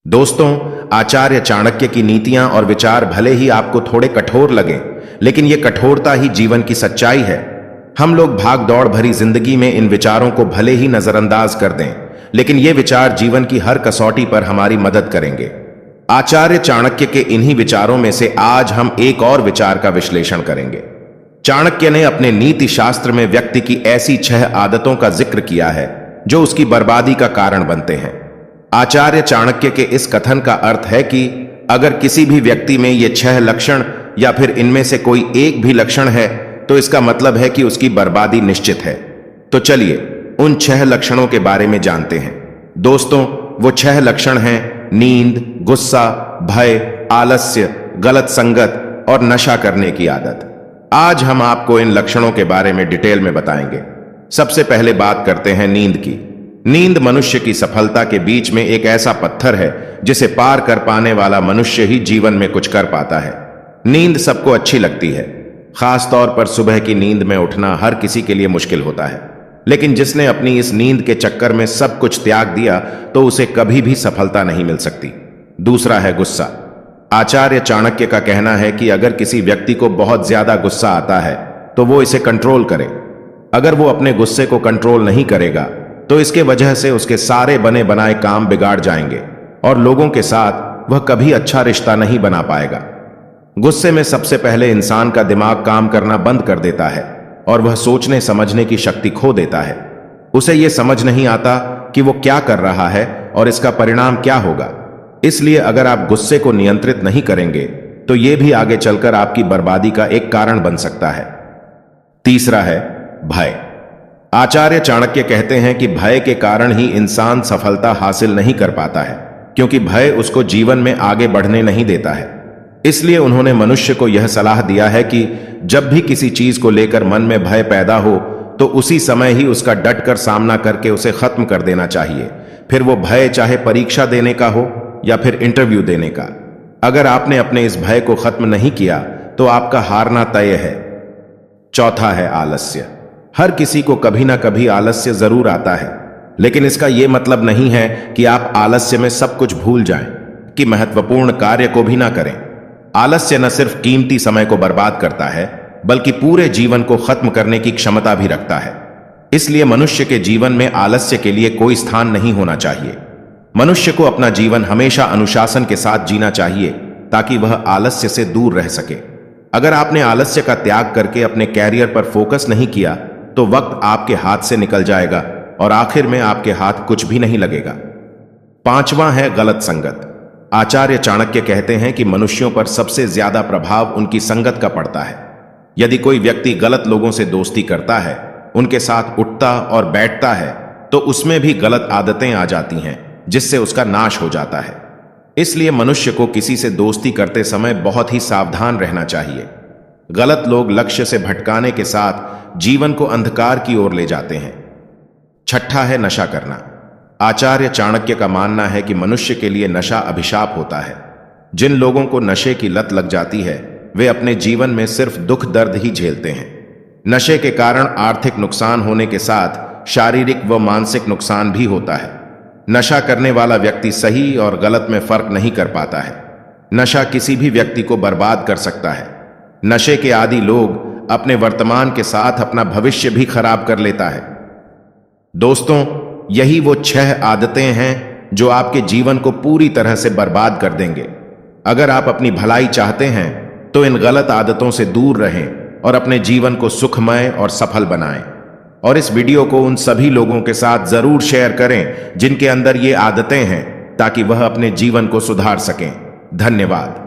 दोस्तों, आचार्य चाणक्य की नीतियां और विचार भले ही आपको थोड़े कठोर लगें, लेकिन ये कठोरता ही जीवन की सच्चाई है। हम लोग भाग दौड़ भरी जिंदगी में इन विचारों को भले ही नजरअंदाज कर दें, लेकिन ये विचार जीवन की हर कसौटी पर हमारी मदद करेंगे। आचार्य चाणक्य के इन्हीं विचारों में से आज हम एक और विचार का विश्लेषण करेंगे। चाणक्य ने अपने नीति शास्त्र में व्यक्ति की ऐसी 6 आदतों का जिक्र किया है जो उसकी बर्बादी का कारण बनते हैं। आचार्य चाणक्य के इस कथन का अर्थ है कि अगर किसी भी व्यक्ति में ये 6 लक्षण या फिर इनमें से कोई एक भी लक्षण है तो इसका मतलब है कि उसकी बर्बादी निश्चित है। तो चलिए उन 6 लक्षणों के बारे में जानते हैं। दोस्तों, वो 6 लक्षण हैं नींद, गुस्सा, भय, आलस्य, गलत संगत और नशा करने की आदत। आज हम आपको इन लक्षणों के बारे में डिटेल में बताएंगे। सबसे पहले बात करते हैं नींद की। नींद मनुष्य की सफलता के बीच में एक ऐसा पत्थर है जिसे पार कर पाने वाला मनुष्य ही जीवन में कुछ कर पाता है। नींद सबको अच्छी लगती है, खास तौर पर सुबह की नींद में उठना हर किसी के लिए मुश्किल होता है। लेकिन जिसने अपनी इस नींद के चक्कर में सब कुछ त्याग दिया तो उसे कभी भी सफलता नहीं मिल सकती। दूसरा है गुस्सा। आचार्य चाणक्य का कहना है कि अगर किसी व्यक्ति को बहुत ज्यादा गुस्सा आता है तो वो इसे कंट्रोल करे। अगर वो अपने गुस्से को कंट्रोल नहीं करेगा तो इसके वजह से उसके सारे बने बनाए काम बिगाड़ जाएंगे और लोगों के साथ वह कभी अच्छा रिश्ता नहीं बना पाएगा। गुस्से में सबसे पहले इंसान का दिमाग काम करना बंद कर देता है और वह सोचने समझने की शक्ति खो देता है। उसे यह समझ नहीं आता कि वो क्या कर रहा है और इसका परिणाम क्या होगा। इसलिए अगर आप गुस्से को नियंत्रित नहीं करेंगे तो यह भी आगे चलकर आपकी बर्बादी का एक कारण बन सकता है। तीसरा है भय। आचार्य चाणक्य कहते हैं कि भय के कारण ही इंसान सफलता हासिल नहीं कर पाता है, क्योंकि भय उसको जीवन में आगे बढ़ने नहीं देता है। इसलिए उन्होंने मनुष्य को यह सलाह दिया है कि जब भी किसी चीज को लेकर मन में भय पैदा हो तो उसी समय ही उसका डटकर सामना करके उसे खत्म कर देना चाहिए। फिर वो भय चाहे परीक्षा देने का हो या फिर इंटरव्यू देने का। अगर आपने अपने इस भय को खत्म नहीं किया तो आपका हारना तय है। चौथा है आलस्य। हर किसी को कभी ना कभी आलस्य जरूर आता है, लेकिन इसका यह मतलब नहीं है कि आप आलस्य में सब कुछ भूल जाएं, कि महत्वपूर्ण कार्य को भी ना करें। आलस्य न सिर्फ कीमती समय को बर्बाद करता है, बल्कि पूरे जीवन को खत्म करने की क्षमता भी रखता है। इसलिए मनुष्य के जीवन में आलस्य के लिए कोई स्थान नहीं होना चाहिए। मनुष्य को अपना जीवन हमेशा अनुशासन के साथ जीना चाहिए ताकि वह आलस्य से दूर रह सके। अगर आपने आलस्य का त्याग करके अपने कैरियर पर फोकस नहीं किया तो वक्त आपके हाथ से निकल जाएगा और आखिर में आपके हाथ कुछ भी नहीं लगेगा। पांचवा है गलत संगत। आचार्य चाणक्य कहते हैं कि मनुष्यों पर सबसे ज्यादा प्रभाव उनकी संगत का पड़ता है। यदि कोई व्यक्ति गलत लोगों से दोस्ती करता है, उनके साथ उठता और बैठता है, तो उसमें भी गलत आदतें आ जाती हैं जिससे उसका नाश हो जाता है। इसलिए मनुष्य को किसी से दोस्ती करते समय बहुत ही सावधान रहना चाहिए। गलत लोग लक्ष्य से भटकाने के साथ जीवन को अंधकार की ओर ले जाते हैं। छठा है नशा करना। आचार्य चाणक्य का मानना है कि मनुष्य के लिए नशा अभिशाप होता है। जिन लोगों को नशे की लत लग जाती है वे अपने जीवन में सिर्फ दुख दर्द ही झेलते हैं। नशे के कारण आर्थिक नुकसान होने के साथ शारीरिक व मानसिक नुकसान भी होता है। नशा करने वाला व्यक्ति सही और गलत में फर्क नहीं कर पाता है। नशा किसी भी व्यक्ति को बर्बाद कर सकता है। नशे के आदी लोग अपने वर्तमान के साथ अपना भविष्य भी खराब कर लेता है। दोस्तों, यही वो 6 आदतें हैं जो आपके जीवन को पूरी तरह से बर्बाद कर देंगे। अगर आप अपनी भलाई चाहते हैं तो इन गलत आदतों से दूर रहें और अपने जीवन को सुखमय और सफल बनाएं। और इस वीडियो को उन सभी लोगों के साथ जरूर शेयर करें जिनके अंदर ये आदतें हैं, ताकि वह अपने जीवन को सुधार सकें। धन्यवाद।